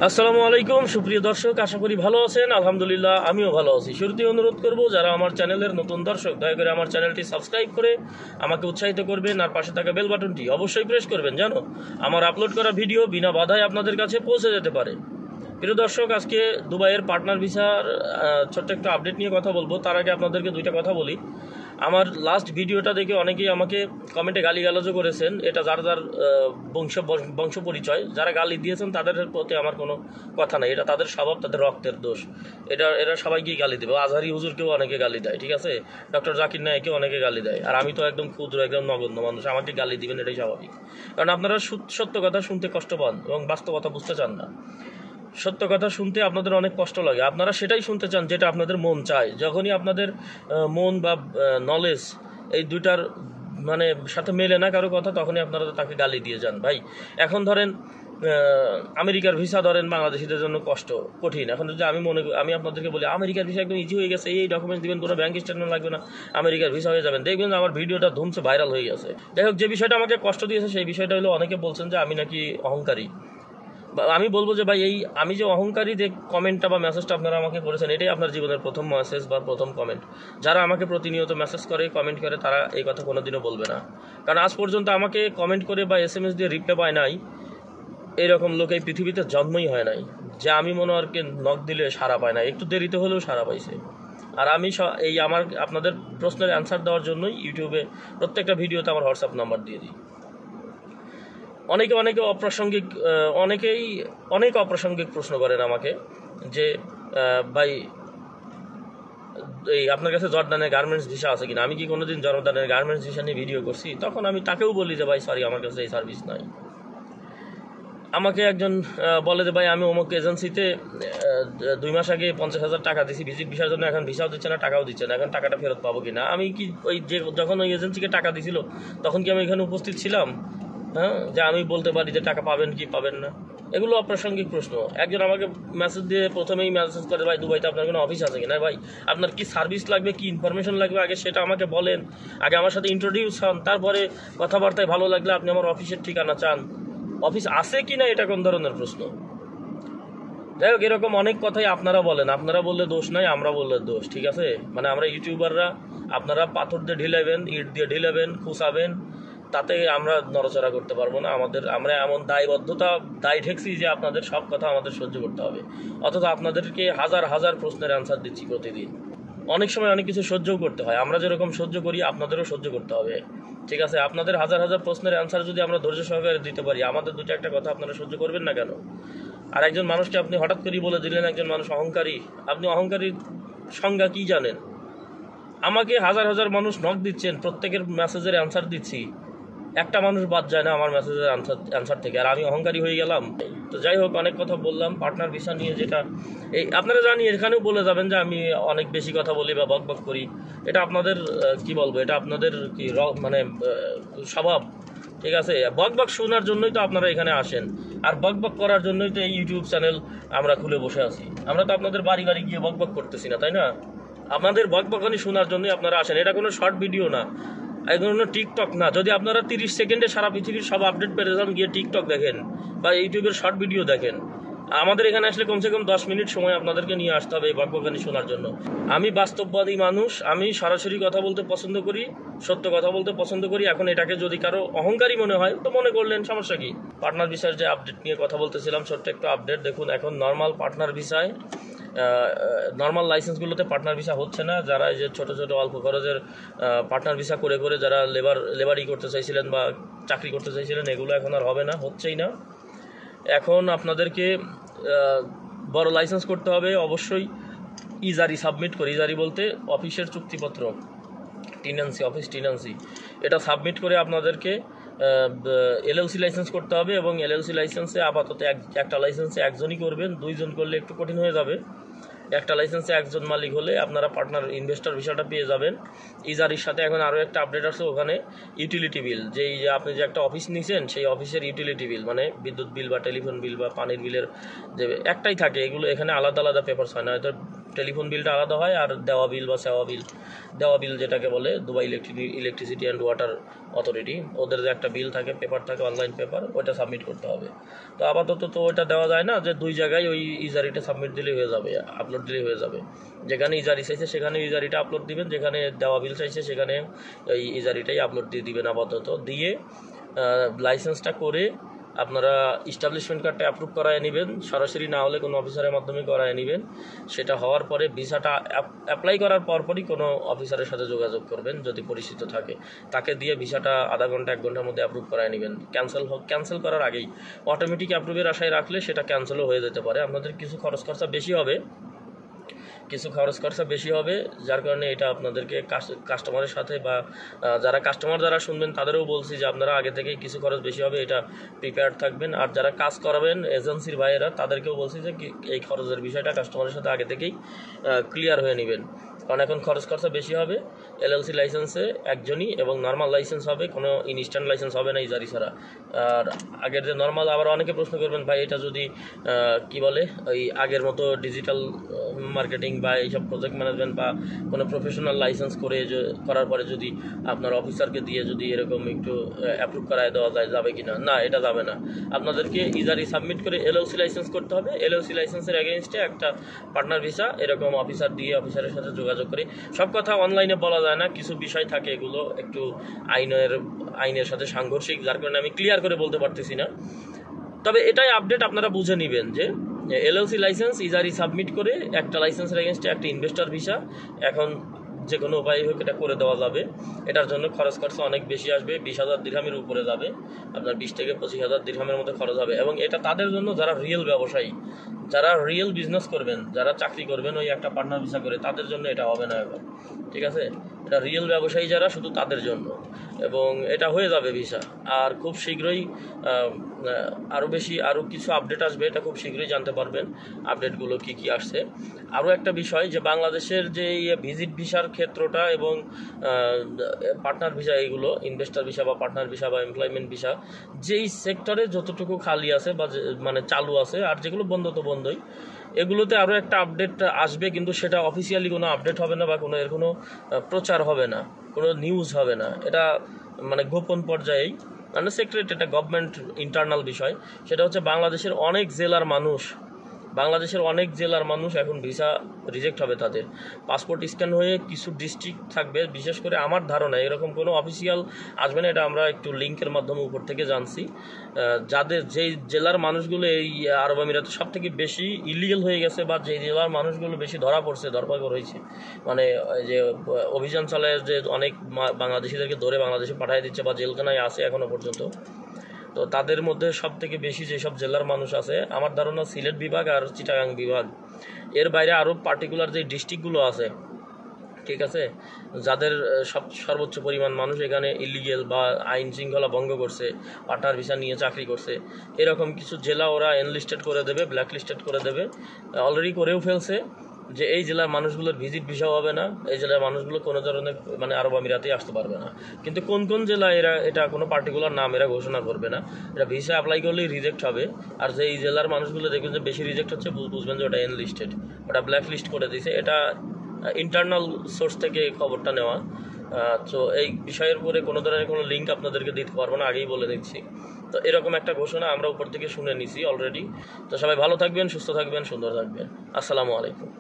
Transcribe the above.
আসসালামু আলাইকুম সুপ্রিয় দর্শক, আশা করি ভালো আছেন। আলহামদুলিল্লাহ আমিও ভালো আছি। শুরুতেই অনুরোধ করব, যারা আমার চ্যানেলের নতুন দর্শক, দয়া করে আমার চ্যানেলটি সাবস্ক্রাইব করে আমাকে উৎসাহিত করবেন, আর পাশে থাকা বেল বাটনটি অবশ্যই প্রেস করবেন, যেন আমার আপলোড করা ভিডিও বিনা বাধায় আপনাদের কাছে পৌঁছে যেতে পারে। প্রিয় দর্শক, আজকে দুবাইয়ের পার্টনার ভিসার ছোট্ট একটা আপডেট নিয়ে কথা বলবো। তার আগে আপনাদেরকে দুইটা কথা বলি। আমার লাস্ট ভিডিওটা দেখে অনেকেই আমাকে কমেন্টে গালিগালাজও করেছেন। এটা যার যার বংশ পরিচয়, যারা গালি দিয়েছেন তাদের প্রতি আমার কোনো কথা নাই। এটা তাদের স্বভাব, তাদের রক্তের দোষ। এরা সবাইকেই গালি দেবে। আজহারি হুজুরকেও অনেকে গালি দেয়, ঠিক আছে। ডক্টর জাকির নায়েককেও অনেকে গালি দেয়। আর আমি তো একদম ক্ষুদ্র, একদম নগণ্য মানুষ, আমাকে গালি দিবেন এটাই স্বাভাবিক। কারণ আপনারা সত্য কথা শুনতে কষ্ট পান এবং বাস্তবতা বুঝতে চান না। সত্য কথা শুনতে আপনাদের অনেক কষ্ট লাগে, আপনারা সেটাই শুনতে চান যেটা আপনাদের মন চায়। যখনই আপনাদের মন বা নলেজ এই দুইটার সাথে মেলে না কারো কথা, তখনই আপনারা তাকে গালি দিয়ে যান। ভাই, এখন ধরেন আমেরিকার ভিসা ধরেন বাংলাদেশিদের জন্য কঠিন। এখন যদি আমি আপনাদেরকে বলি আমেরিকার ভিসা একদম ইজি হয়ে গেছে, এই ডকুমেন্টস দিবেন, কোনো ব্যাঙ্ক স্টেটমেন্ট লাগবে না, আমেরিকার ভিসা হয়ে যাবেন, দেখবেন আমার ভিডিওটা ধুমছে ভাইরাল হয়ে গেছে। যাই হোক, যে বিষয়টা আমাকে কষ্ট দিয়েছে সেই বিষয়টা হলো, অনেকে বলছেন যে আমি নাকি অহংকারী। আমি বলবো যে ভাই, আমি যে অহংকারী যে কমেন্টটা বা মেসেজটা আপনারা আমাকে করেছেন, এটাই আপনার জীবনের প্রথম মেসেজ বা প্রথম কমেন্ট। যারা আমাকে প্রতিনিয়ত মেসেজ করে, কমেন্ট করে, তারা এই কথা কোনোদিনও বলবে না। কারণ আজ পর্যন্ত আমাকে কমেন্ট করে বা SMS দিয়ে রিপ্লাই পায় নাই এইরকম লোক এই পৃথিবীতে জন্মই হয় নাই, যে আমি মনে আর কি নক দিলে সাড়া পায় না, একটু দেরিতে হলেও সাড়া পাইছে। আর আমি আপনাদের প্রশ্নের অ্যান্সার দেওয়ার জন্যই ইউটিউবে প্রত্যেকটা ভিডিওতে আমার হোয়াটসঅ্যাপ নাম্বার দিয়ে দিই। অনেকে অনেক অপ্রাসঙ্গিক প্রশ্ন করেন আমাকে যে ভাই, এই আপনার কাছে জর্ডানের গার্মেন্টস ভিসা আছে কিনা, আমি কি কোনোদিন জর্ডানের গার্মেন্টস ভিসা নিয়ে ভিডিও করছি? তখন আমি তাকেও বলি যে ভাই সরি, আমার কাছে এই সার্ভিস নাই। আমাকে একজন বলে যে ভাই, আমি অমুক এজেন্সিতে 2 মাস আগে 50,000 টাকা দিয়েছি ভিজিট ভিসার জন্য, এখন ভিসাও দিচ্ছে না, টাকাও দিচ্ছে না, এখন টাকাটা ফেরত পাবো কিনা? আমি কি যখন ওই এজেন্সিকে টাকা দিছিল তখন কি আমি এখানে উপস্থিত ছিলাম? হ্যাঁ, যে আমি বলতে পারি যে টাকা পাবেন কি পাবেন না? এগুলো অপ্রাসঙ্গিক প্রশ্ন। একজন আমাকে মেসেজ দিয়ে প্রথমেই মেসেজ করে, ভাই দুবাইতে আপনার কোনো অফিস আছে কিনা, ভাই আপনার কি সার্ভিস লাগবে, কি ইনফরমেশন লাগবে, আগে সেটা আমাকে বলেন, আগে আমার সাথে ইন্ট্রোডিউস হন, তারপরে কথাবার্তায় ভালো লাগলে আপনি আমার অফিসের ঠিকানা চান। অফিস আছে কি না এটা কোন ধরনের প্রশ্ন? যাই হোক, এরকম অনেক কথাই আপনারা বলেন। আপনারা বললে দোষ নাই, আমরা বললে দোষ, ঠিক আছে। আমরা ইউটিউবাররা, আপনারা পাথর দিয়ে ঢিলাবেন, ইট দিয়ে ঢিলাবেন, খুঁচাবেন, তাতে আমরা নড়াচড়া করতে পারবো না। আমরা এমন দায় ঠেকছি যে আপনাদের সব কথা আমাদের সহ্য করতে হবে, অথচ আপনাদেরকে হাজার হাজার প্রশ্নের অ্যান্সার দিচ্ছি প্রতিদিন। অনেক সময় অনেক কিছু সহ্যও করতে হয়। আমরা যেরকম সহ্য করি আপনাদেরও সহ্য করতে হবে, ঠিক আছে। আপনাদের হাজার হাজার প্রশ্নের অ্যান্সার যদি আমরা ধৈর্য সহকারে দিতে পারি, আমাদের দুটো একটা কথা আপনারা সহ্য করবেন না কেন? আর একজন মানুষকে আপনি হঠাৎ করেই বলে দিলেন একজন মানুষ অহংকারী। আপনি অহংকারীর সংজ্ঞা কি জানেন? আমাকে হাজার হাজার মানুষ নক দিচ্ছেন, প্রত্যেকের মেসেজের অ্যান্সার দিচ্ছি, একটা মানুষ বাদ যায় না আমার মেসেজের অ্যান্সার থেকে, আর আমি অহংকারী হয়ে গেলাম। তো যাই হোক, অনেক কথা বললাম পার্টনার ভিসা নিয়ে, যেটা আপনারা জানি, এখানেও বলে যাবেন যে আমি অনেক বেশি কথা বলি বা বকবক করি। এটা আপনাদের কি বলবো, এটা আপনাদের কি স্বভাব, ঠিক আছে। বকবক শোনার জন্যই তো আপনারা এখানে আসেন, আর বকবক করার জন্যই তো এই ইউটিউব চ্যানেল আমরা খুলে বসে আছি। আমরা তো আপনাদের বাড়ি বাড়ি গিয়ে বকবক করতেছি না, তাই না? আপনাদের বকবকানি শোনার জন্যই আপনারা আসেন। এটা কোনো শর্ট ভিডিও না, এই ধরনের টিকটক না। যদি আপনারা 30 সেকেন্ডে সারা পৃথিবীর সব আপডেট পেয়ে যান, গিয়ে টিকটক দেখেন বা ইউটিউবের শর্ট ভিডিও দেখেন। আমাদের এখানে আসলে কমসে কম 10 মিনিট সময় আপনাদেরকে নিয়ে আসতে হবে এই বকবকানি শোনার জন্য। আমি বাস্তববাদী মানুষ, আমি সরাসরি কথা বলতে পছন্দ করি, সত্য কথা বলতে পছন্দ করি। এখন এটাকে যদি কারো অহংকারী মনে হয় তো মনে করলেন, সমস্যা কি? পার্টনার ভিসার যে আপডেট নিয়ে কথা বলতেছিলাম, ছোট্ট একটু আপডেট দেখুন। এখন নর্মাল পার্টনার ভিসায়, নর্মাল লাইসেন্সগুলোতে পার্টনার ভিসা হচ্ছে না। যারা এই যে ছোটো ছোটো অল্প খরচের পার্টনার ভিসা করে যারা লেবারি করতে চাইছিলেন বা চাকরি করতে চাইছিলেন, এগুলো এখন আর হবে না, হচ্ছেই না। এখন আপনাদেরকে বড় লাইসেন্স করতে হবে অবশ্যই। ইজারি সাবমিট করে, ইজারি বলতে অফিসের চুক্তিপত্র, অফিস টেনেন্সি, এটা সাবমিট করে আপনাদেরকে LLC লাইসেন্স করতে হবে। এবং LLC লাইসেন্সে আপাতত একটা লাইসেন্সে একজনই করবেন, 2 জন করলে একটু কঠিন হয়ে যাবে। একটা লাইসেন্সে একজন মালিক হলে আপনারা পার্টনার ইনভেস্টর ভিসাটা পেয়ে যাবেন। ইজারির সাথে এখন আরও একটা আপডেট আসছে, ওখানে ইউটিলিটি বিল, আপনি যে একটা অফিস নিয়েছেন সেই অফিসের ইউটিলিটি বিল, বিদ্যুৎ বিল বা টেলিফোন বিল বা পানির বিলের যে একটাই থাকে, এগুলো এখানে আলাদা আলাদা পেপারস হয় না। হয়তো টেলিফোন বিলটা আলাদা হয়, আর দেওয়া বিল বা দেওয়া বিল যেটাকে বলে Dubai electricity and water authority, ওদের যে একটা বিল থাকে, পেপার থাকে, অনলাইন পেপার, ওইটা সাবমিট করতে হবে। তো আপাতত তো ওইটা দেওয়া যায় না যে 2 জায়গায় ওই ইজারিটা সাবমিট দিলেই হয়ে যাবে, আপলোড দিলেই হয়ে যাবে। যেখানে ইজারি চাইছে সেখানে ইজারিটা আপলোড দিবেন, যেখানে দেওয়া বিল চাইছে সেখানে ওই ইজারিটাই আপলোড দিয়ে দিবেন। আপাতত দিয়ে লাইসেন্সটা করে আপনারা ইস্টাবলিশমেন্ট কার্ডটা অ্যাপ্রুভ করায় নেবেন, সরাসরি না হলে কোনো অফিসারের মাধ্যমে করায় নেবেন। সেটা হওয়ার পরে ভিসাটা অ্যাপ্লাই করার পরপরই কোনো অফিসারের সাথে যোগাযোগ করবেন যদি পরিচিত থাকে, তাকে দিয়ে ভিসাটা আধা ঘন্টা 1 ঘন্টার মধ্যে অ্যাপ্রুভ করায় নেবেন। ক্যান্সেল করার আগেই অটোমেটিক অ্যাপ্রুভের আশায় রাখলে সেটা ক্যান্সেলও হয়ে যেতে পারে। আপনাদের কিছু খরচ খরচা বেশি হবে, যার কারণে এটা আপনাদেরকে কাস্টমারের সাথে বা যারা শুনবেন তাদেরও বলছি যে আপনারা আগে থেকেই কিছু খরচ বেশি হবে, এটা প্রিপেয়ার্ড থাকবেন। আর যারা কাজ করাবেন এজেন্সির ভাইয়েরা, তাদেরকেও বলছি যে এই খরচের বিষয়টা কাস্টমারের সাথে আগে থেকেই ক্লিয়ার হয়ে নেবেন, কারণ এখন খরচা বেশি হবে। LLC লাইসেন্সে একজনই এবং নর্মাল লাইসেন্স হবে, কোনো ইনস্ট্যান্ট লাইসেন্স হবে না ইজারি ছাড়া। আর আগের যে নর্মাল, আবার অনেকে প্রশ্ন করবেন ভাই এটা যদি কি বলে ওই আগের মতো ডিজিটাল মার্কেটিং বা এইসব প্রজেক্ট ম্যানেজমেন্ট বা কোনো প্রফেশনাল লাইসেন্স করার পরে যদি আপনার অফিসারকে দিয়ে যদি এরকম একটু অ্যাপ্রুভ করায় দেওয়া যাবে কি না? না, এটা যাবে না। আপনাদেরকে ইজারি সাবমিট করে LLC লাইসেন্স করতে হবে। LLC লাইসেন্সের এগেইনস্টে একটা পার্টনার ভিসা, এরকম অফিসারের সাথে যোগাযোগ করে। সব কথা অনলাইনে বলা যায় না, কিছু বিষয় থাকে এগুলো একটু আইনের সাথে সাংঘর্ষিক, যার কারণে আমি ক্লিয়ার করে বলতে পারতেছি না। তবে এটাই আপডেট, আপনারা বুঝে নেবেন যে LLC লাইসেন্স ইজারি সাবমিট করে একটা লাইসেন্সের এগেনস্টে একটা ইনভেস্টর ভিসা এখন যে কোনো উপায় হোক এটা করে দেওয়া যাবে। এটার জন্য খরচা অনেক বেশি আসবে, 20,000 দিরহামের উপরে যাবে, আপনার 20 থেকে 25,000 দিরহামের মধ্যে খরচ হবে। এবং এটা তাদের জন্য যারা রিয়েল ব্যবসায়ী, যারা রিয়েল বিজনেস করবেন, যারা চাকরি করবেন ওই একটা পার্টনার ভিসা করে, তাদের জন্য এটা হবে না এখন, ঠিক আছে? এটা রিয়েল ব্যবসায়ী যারা, শুধু তাদের জন্য। এবং এটা হয়ে যাবে ভিসা। আর খুব শীঘ্রই আরও কিছু আপডেট আসবে, এটা খুব শীঘ্রই জানতে পারবেন আপডেটগুলো কি আসছে। আরও একটা বিষয় যে বাংলাদেশের যে ভিজিট ভিসার ক্ষেত্রটা এবং পার্টনার ভিসা, এইগুলো ইনভেস্টর ভিসা বা পার্টনার ভিসা বা এমপ্লয়মেন্ট ভিসা, যেই সেক্টরে যতটুকু খালি আছে বা মানে চালু আছে, আর যেগুলো বন্ধ তো বন্ধই, এগুলোতে আরও একটা আপডেট আসবে, কিন্তু সেটা অফিসিয়ালি কোনো আপডেট হবে না বা এর কোনো প্রচার হবে না, কোনো নিউজ হবে না। এটা মানে গোপন পর্যায়েই, মানে সিক্রেট, এটা গভর্নমেন্ট ইন্টারনাল বিষয়। সেটা হচ্ছে বাংলাদেশের অনেক জেলার মানুষ এখন ভিসা রিজেক্ট হবে, তাদের পাসপোর্ট স্ক্যান হয়ে কিছু ডিস্ট্রিক্ট থাকবে, বিশেষ করে আমার ধারণা এরকম কোনো অফিসিয়াল আসবে না, এটা আমরা একটু লিঙ্কের মাধ্যমে উপর থেকে জানছি। যেই জেলার মানুষগুলো এই আরব আমিরাতে সব থেকে বেশি ইলিগাল হয়ে গেছে, বা যেই জেলার মানুষগুলো বেশি ধরপাকড় হয়েছে, মানে যে অভিযান চালায় যে অনেক বাংলাদেশিদেরকে ধরে বাংলাদেশে পাঠিয়ে দিচ্ছে বা জেলখানায় আছে এখনও পর্যন্ত, তো তাদের মধ্যে সব থেকে বেশি যেসব জেলার মানুষ আছে, আমার ধারণা সিলেট বিভাগ আর চিটাগাং বিভাগ, এর বাইরে আরও পার্টিকুলার যে ডিস্ট্রিক্টগুলো আছে, ঠিক আছে, যাদের সর্বোচ্চ পরিমাণ মানুষ এখানে ইলিগেল বা আইন শৃঙ্খলা ভঙ্গ করছে, পার্টনার ভিসা নিয়ে চাকরি করছে, এরকম কিছু জেলা ওরা এনলিস্টেড করে দেবে, ব্ল্যাকলিস্টেড করে দেবে, অলরেডি করেও ফেলছে, যে এই জেলার মানুষগুলোর ভিজিট ভিসাও হবে না, এই জেলার মানুষগুলো কোনো ধরনের মানে আরব আমিরাতেই আসতে পারবে না। কিন্তু কোন জেলা এটা কোনো পার্টিকুলার নাম এরা ঘোষণা করবে না, এটা ভিসা অ্যাপ্লাই করলেই রিজেক্ট হবে। আর যে এই জেলার মানুষগুলো দেখবেন যে বেশি রিজেক্ট হচ্ছে, বুঝবেন যে ওটা এনলিস্টেড, ওটা ব্ল্যাকলিস্ট করে দিয়েছে। এটা ইন্টারনাল সোর্স থেকে খবরটা নেওয়া। তো এই বিষয়ের উপরে কোনো ধরনের কোনো লিঙ্ক আপনাদেরকে দিতে পারবো না, আগেই বলে দিচ্ছি। তো এরকম একটা ঘোষণা আমরা উপর থেকে শুনে নিছি অলরেডি। তো সবাই ভালো থাকবেন, সুস্থ থাকবেন, সুন্দর থাকবেন। আসসালামু আলাইকুম।